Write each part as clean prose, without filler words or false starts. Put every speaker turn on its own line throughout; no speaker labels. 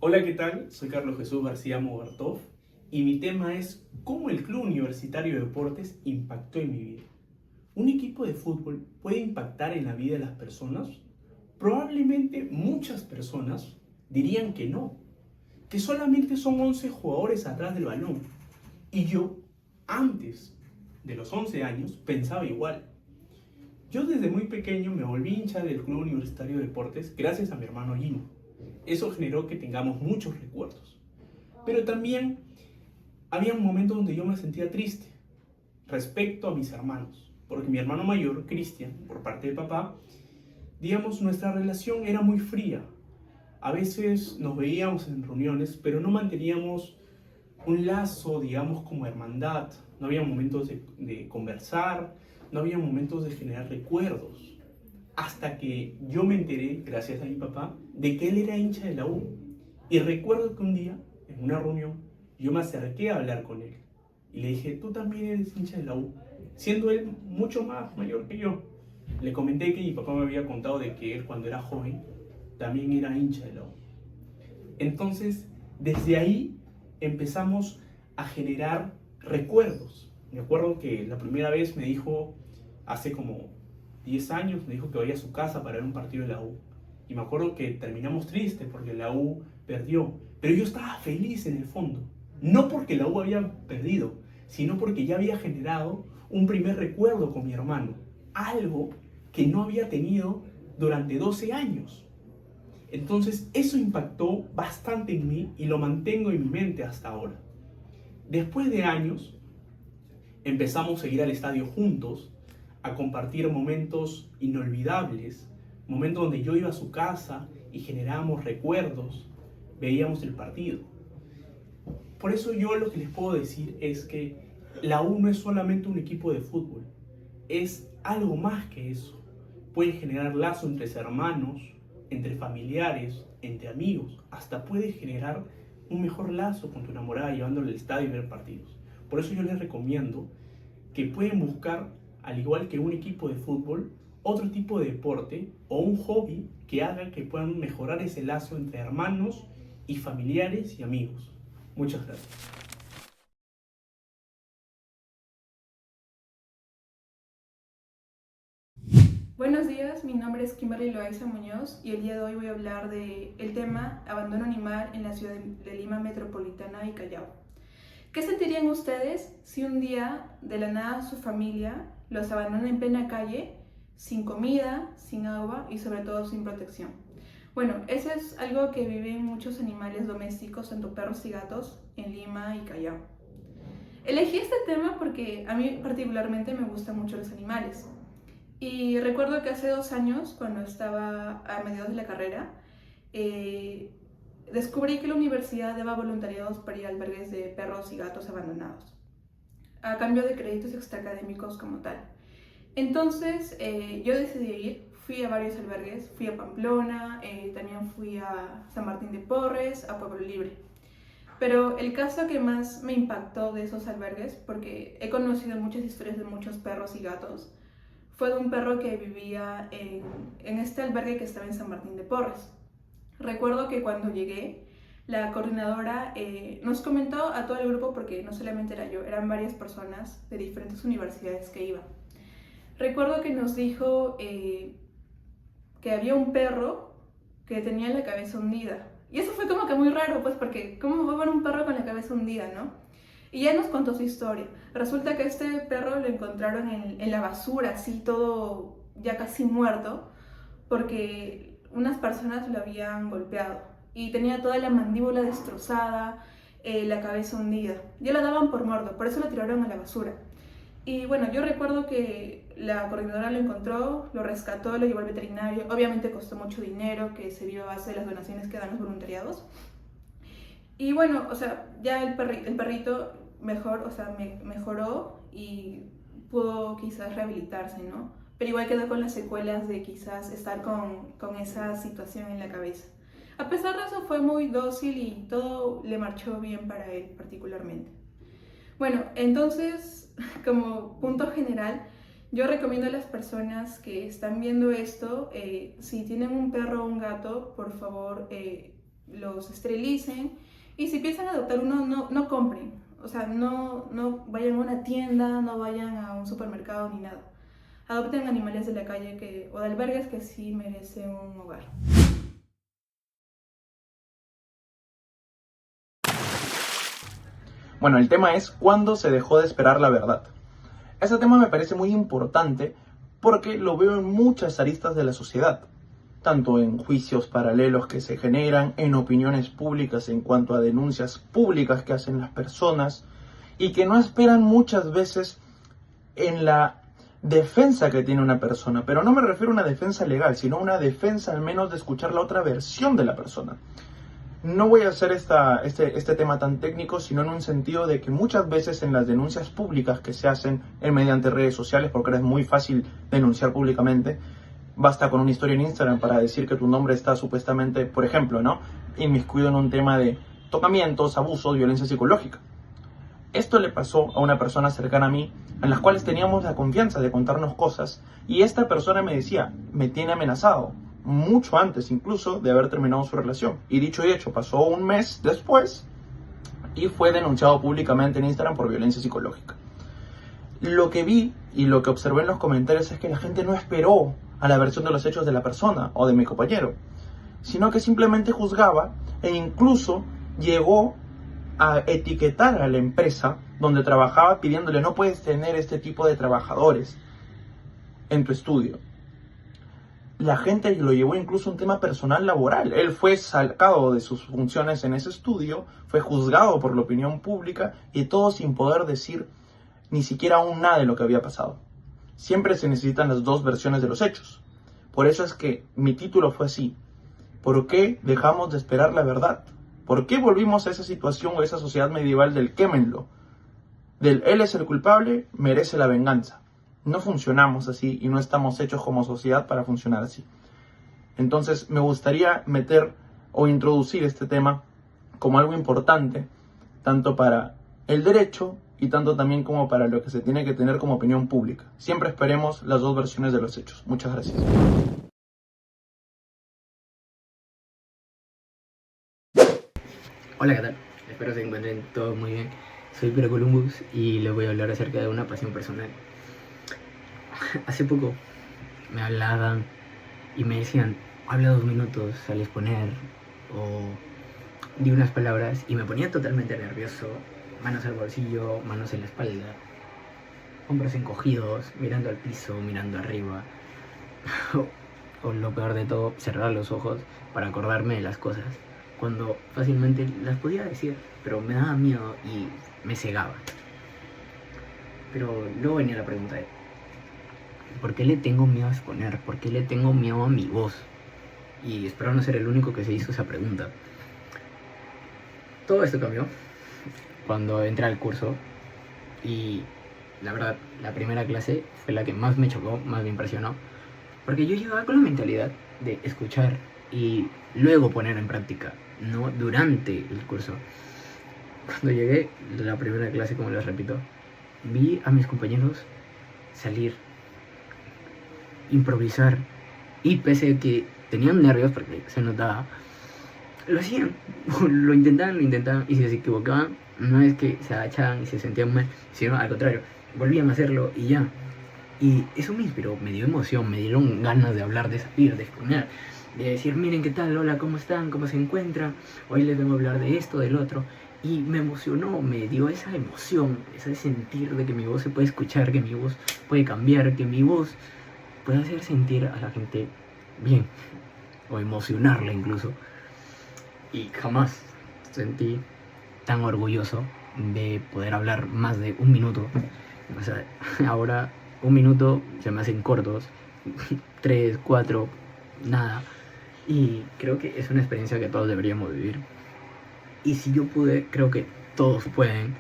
Hola, ¿qué tal? Soy Carlos Jesús García Mogartov y mi tema es cómo el Club Universitario de Deportes impactó en mi vida. ¿Un equipo de fútbol puede impactar en la vida de las personas? Probablemente muchas personas dirían que no, que solamente son 11 jugadores atrás del balón. Y yo, antes de los 11 años, pensaba igual. Yo desde muy pequeño me volví hincha del Club Universitario de Deportes gracias a mi hermano Gino. Eso generó que tengamos muchos recuerdos. Pero también había un momento donde yo me sentía triste respecto a mis hermanos, porque mi hermano mayor, Cristian, por parte de papá, digamos, nuestra relación era muy fría. A veces nos veíamos en reuniones, pero no manteníamos un lazo, digamos, como hermandad. No había momentos de conversar, no había momentos de generar recuerdos. Hasta que yo me enteré, gracias a mi papá, de que él era hincha de la U. Y recuerdo que un día, en una reunión, yo me acerqué a hablar con él. Y le dije, tú también eres hincha de la U, siendo él mucho más mayor que yo. Le comenté que mi papá me había contado de que él cuando era joven también era hincha de la U. Entonces, desde ahí empezamos a generar recuerdos. Me acuerdo que la primera vez me dijo, hace como 10 años, me dijo que vaya a su casa para ver un partido de la U. Y me acuerdo que terminamos tristes porque la U perdió. Pero yo estaba feliz en el fondo. No porque la U había perdido, sino porque ya había generado un primer recuerdo con mi hermano. Algo que no había tenido durante 12 años. Entonces eso impactó bastante en mí y lo mantengo en mi mente hasta ahora. Después de años empezamos a ir al estadio juntos, a compartir momentos inolvidables, momentos donde yo iba a su casa y generábamos recuerdos, veíamos el partido. Por eso yo lo que les puedo decir es que la U no es solamente un equipo de fútbol, es algo más que eso. Puede generar lazo entre hermanos, entre familiares, entre amigos, hasta puede generar un mejor lazo con tu enamorada llevándole al estadio y ver partidos. Por eso yo les recomiendo que pueden buscar, al igual que un equipo de fútbol, otro tipo de deporte o un hobby que haga que puedan mejorar ese lazo entre hermanos y familiares y amigos. Muchas gracias.
Buenos días, mi nombre es Kimberly Loaiza Muñoz y el día de hoy voy a hablar del tema abandono animal en la ciudad de Lima Metropolitana y Callao. ¿Qué sentirían ustedes si un día de la nada su familia los abandona en plena calle, sin comida, sin agua y sobre todo sin protección? Bueno, eso es algo que viven muchos animales domésticos, tanto perros y gatos, en Lima y Callao. Elegí este tema porque a mí particularmente me gustan mucho los animales. Y recuerdo que hace 2 años, cuando estaba a mediados de la carrera, eh, descubrí que la universidad daba voluntariados para ir a albergues de perros y gatos abandonados, a cambio de créditos extraacadémicos como tal. Entonces yo decidí ir, fui a varios albergues, fui a Pamplona, también fui a San Martín de Porres, a Pueblo Libre. Pero el caso que más me impactó de esos albergues, porque he conocido muchas historias de muchos perros y gatos, fue de un perro que vivía en este albergue que estaba en San Martín de Porres. Recuerdo que cuando llegué, la coordinadora nos comentó a todo el grupo, porque no solamente era yo, eran varias personas de diferentes universidades que iban. Recuerdo que nos dijo que había un perro que tenía la cabeza hundida. Y eso fue como que muy raro, pues, porque ¿cómo va a haber un perro con la cabeza hundida, no? Y ya nos contó su historia. Resulta que este perro lo encontraron en la basura, así todo ya casi muerto, porque unas personas lo habían golpeado. Y tenía toda la mandíbula destrozada, la cabeza hundida. Ya la daban por muerto, por eso lo tiraron a la basura. Y bueno, yo recuerdo que la coordinadora lo encontró, lo rescató, lo llevó al veterinario. Obviamente costó mucho dinero, que se vio a base de las donaciones que dan los voluntariados. Y bueno, o sea, ya el perrito mejor, o sea, mejoró y pudo quizás rehabilitarse, ¿no? Pero igual quedó con las secuelas de quizás estar con esa situación en la cabeza. A pesar de eso fue muy dócil y todo le marchó bien para él particularmente. Bueno, entonces, como punto general, yo recomiendo a las personas que están viendo esto, si tienen un perro o un gato, por favor, los esterilicen. Y si piensan adoptar uno, no compren. O sea, no vayan a una tienda, no vayan a un supermercado ni nada. Adopten animales de la calle o de albergues que sí merecen un hogar.
Bueno, el tema es ¿cuándo se dejó de esperar la verdad? Ese tema me parece muy importante porque lo veo en muchas aristas de la sociedad, tanto en juicios paralelos que se generan, en opiniones públicas en cuanto a denuncias públicas que hacen las personas y que no esperan muchas veces en la defensa que tiene una persona. Pero no me refiero a una defensa legal, sino a una defensa al menos de escuchar la otra versión de la persona. No voy a hacer este tema tan técnico, sino en un sentido de que muchas veces en las denuncias públicas que se hacen mediante redes sociales, porque ahora es muy fácil denunciar públicamente, basta con una historia en Instagram para decir que tu nombre está supuestamente, por ejemplo, ¿no?, inmiscuido en un tema de tocamientos, abusos, violencia psicológica. Esto le pasó a una persona cercana a mí, en las cuales teníamos la confianza de contarnos cosas, y esta persona me decía, me tiene amenazado, mucho antes incluso de haber terminado su relación. Y dicho y hecho, pasó un mes después y fue denunciado públicamente en Instagram por violencia psicológica. Lo que vi y lo que observé en los comentarios es que la gente no esperó a la versión de los hechos de la persona o de mi compañero, sino que simplemente juzgaba e incluso llegó a etiquetar a la empresa donde trabajaba pidiéndole no puedes tener este tipo de trabajadores en tu estudio. La gente lo llevó incluso a un tema personal laboral. Él fue sacado de sus funciones en ese estudio, fue juzgado por la opinión pública y todo sin poder decir ni siquiera aún nada de lo que había pasado. Siempre se necesitan las dos versiones de los hechos. Por eso es que mi título fue así. ¿Por qué dejamos de esperar la verdad? ¿Por qué volvimos a esa situación o a esa sociedad medieval del quémenlo? Del él es el culpable, merece la venganza. No funcionamos así y no estamos hechos como sociedad para funcionar así. Entonces me gustaría meter o introducir este tema como algo importante, tanto para el derecho y tanto también como para lo que se tiene que tener como opinión pública. Siempre esperemos las dos versiones de los hechos. Muchas gracias.
Hola, ¿qué tal? Espero se encuentren todos muy bien. Soy Piero Columbus y les voy a hablar acerca de una pasión personal. Hace poco me hablaban y me decían, habla 2 minutos al exponer, o di unas palabras, y me ponía totalmente nervioso, manos al bolsillo, manos en la espalda, hombros encogidos, mirando al piso, mirando arriba, o lo peor de todo, cerrar los ojos para acordarme de las cosas, cuando fácilmente las podía decir, pero me daba miedo y me cegaba. Pero luego venía la pregunta de ¿por qué le tengo miedo a exponer? ¿Por qué le tengo miedo a mi voz? Y espero no ser el único que se hizo esa pregunta. Todo esto cambió cuando entré al curso y la verdad, la primera clase fue la que más me chocó, más me impresionó, porque yo llegaba con la mentalidad de escuchar y luego poner en práctica, no durante el curso. Cuando llegué a la primera clase, como les repito, vi a mis compañeros salir, improvisar, y pese a que tenían nervios porque se notaba, lo hacían, lo intentaban, y si se equivocaban, no es que se agachaban y se sentían mal, sino al contrario, volvían a hacerlo y ya. Y eso me inspiró, me dio emoción, me dieron ganas de hablar, de salir, de exponer, de decir, miren qué tal, hola, ¿cómo están? ¿Cómo se encuentran? Hoy les vengo a hablar de esto, del otro. Y me emocionó, me dio esa emoción, ese sentir de que mi voz se puede escuchar, que mi voz puede cambiar, que mi voz puede hacer sentir a la gente bien, o emocionarla incluso. Y jamás sentí tan orgulloso de poder hablar más de 1 minuto. O sea, ahora 1 minuto se me hacen cortos, 3, 4, nada. Y creo que es una experiencia que todos deberíamos vivir. Y si yo pude, creo que todos pueden.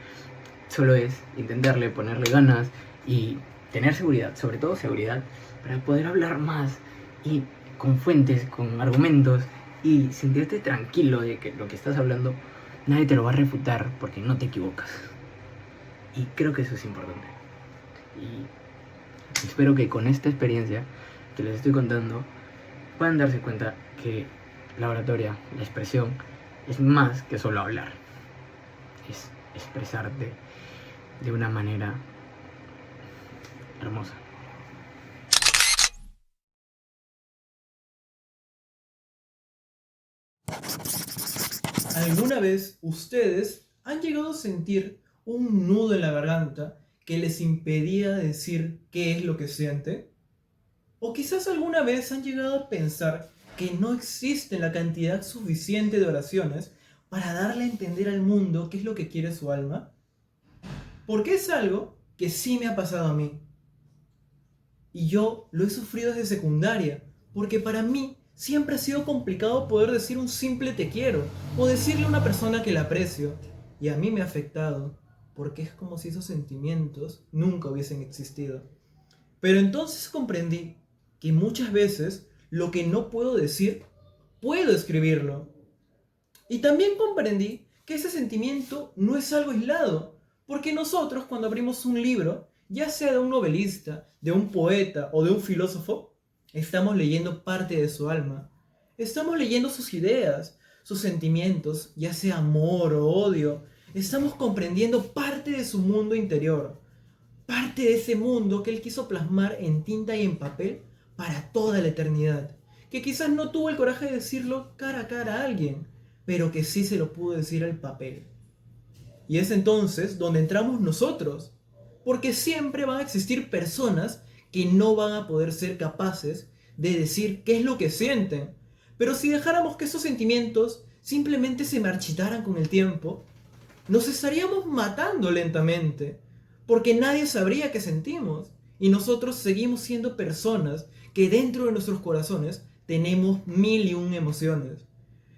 Solo es intentarle, ponerle ganas y tener seguridad, sobre todo seguridad, para poder hablar más y con fuentes, con argumentos, y sentirte tranquilo de que lo que estás hablando nadie te lo va a refutar porque no te equivocas. Y creo que eso es importante. Y espero que con esta experiencia que les estoy contando puedan darse cuenta que la oratoria, la expresión, es más que solo hablar, es expresarte de una manera hermosa.
¿Alguna vez ustedes han llegado a sentir un nudo en la garganta que les impedía decir qué es lo que sienten? ¿O quizás alguna vez han llegado a pensar que no existe la cantidad suficiente de oraciones para darle a entender al mundo qué es lo que quiere su alma? Porque es algo que sí me ha pasado a mí. Y yo lo he sufrido desde secundaria, porque para mí siempre ha sido complicado poder decir un simple te quiero, o decirle a una persona que la aprecio. Y a mí me ha afectado, porque es como si esos sentimientos nunca hubiesen existido. Pero entonces comprendí que muchas veces lo que no puedo decir, puedo escribirlo. Y también comprendí que ese sentimiento no es algo aislado, porque nosotros cuando abrimos un libro, ya sea de un novelista, de un poeta o de un filósofo, estamos leyendo parte de su alma. Estamos leyendo sus ideas, sus sentimientos, ya sea amor o odio. Estamos comprendiendo parte de su mundo interior, parte de ese mundo que él quiso plasmar en tinta y en papel para toda la eternidad, que quizás no tuvo el coraje de decirlo cara a cara a alguien, pero que sí se lo pudo decir al papel. Y es entonces donde entramos nosotros, porque siempre van a existir personas que no van a poder ser capaces de decir qué es lo que sienten. Pero si dejáramos que esos sentimientos simplemente se marchitaran con el tiempo, nos estaríamos matando lentamente, porque nadie sabría qué sentimos. Y nosotros seguimos siendo personas que dentro de nuestros corazones tenemos mil y un emociones.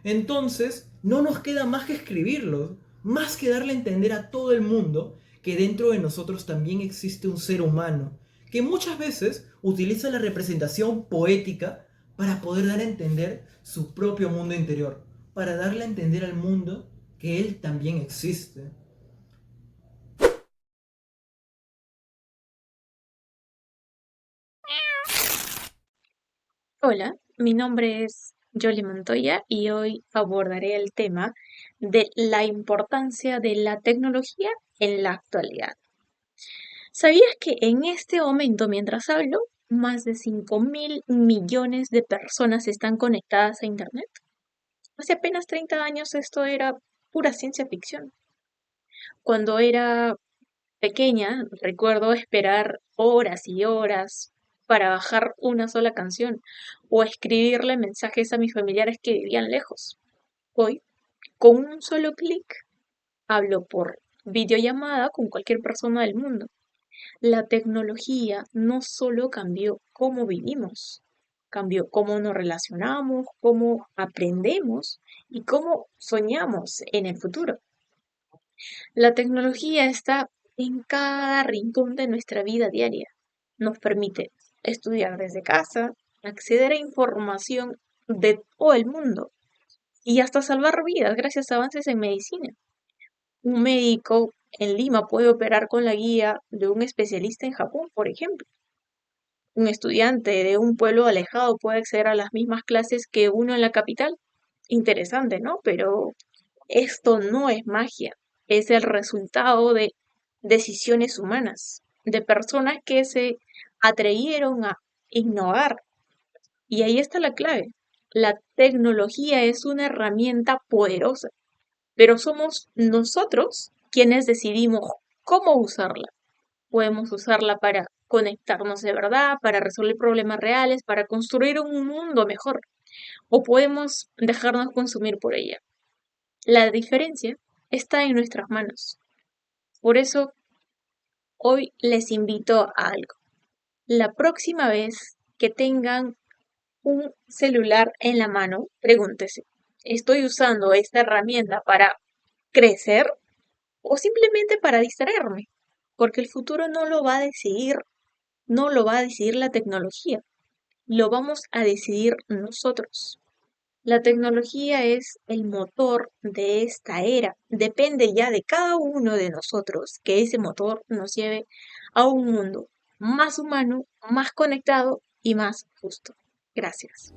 Entonces, no nos queda más que escribirlos, más que darle a entender a todo el mundo que dentro de nosotros también existe un ser humano, que muchas veces utiliza la representación poética para poder dar a entender su propio mundo interior, para darle a entender al mundo que él también existe.
Hola, mi nombre es Yoli Montoya y hoy abordaré el tema de la importancia de la tecnología en la actualidad. ¿Sabías que en este momento, mientras hablo, más de 5.000 millones de personas están conectadas a Internet? Hace apenas 30 años esto era pura ciencia ficción. Cuando era pequeña, recuerdo esperar horas y horas para bajar una sola canción o escribirle mensajes a mis familiares que vivían lejos. Hoy, con un solo clic, hablo por videollamada con cualquier persona del mundo. La tecnología no solo cambió cómo vivimos, cambió cómo nos relacionamos, cómo aprendemos y cómo soñamos en el futuro. La tecnología está en cada rincón de nuestra vida diaria. Nos permite estudiar desde casa, acceder a información de todo el mundo y hasta salvar vidas gracias a avances en medicina. Un médico en Lima puede operar con la guía de un especialista en Japón, por ejemplo. Un estudiante de un pueblo alejado puede acceder a las mismas clases que uno en la capital. Interesante, ¿no? Pero esto no es magia, es el resultado de decisiones humanas, de personas que se atrevieron a innovar. Y ahí está la clave. La tecnología es una herramienta poderosa, pero somos nosotros quienes decidimos cómo usarla. Podemos usarla para conectarnos de verdad, para resolver problemas reales, para construir un mundo mejor, o podemos dejarnos consumir por ella. La diferencia está en nuestras manos. Por eso, hoy les invito a algo. La próxima vez que tengan un celular en la mano, pregúntese, ¿estoy usando esta herramienta para crecer o simplemente para distraerme? Porque el futuro no lo va a decidir, no lo va a decidir la tecnología, lo vamos a decidir nosotros. La tecnología es el motor de esta era. Depende ya de cada uno de nosotros que ese motor nos lleve a un mundo más humano, más conectado y más justo. Gracias.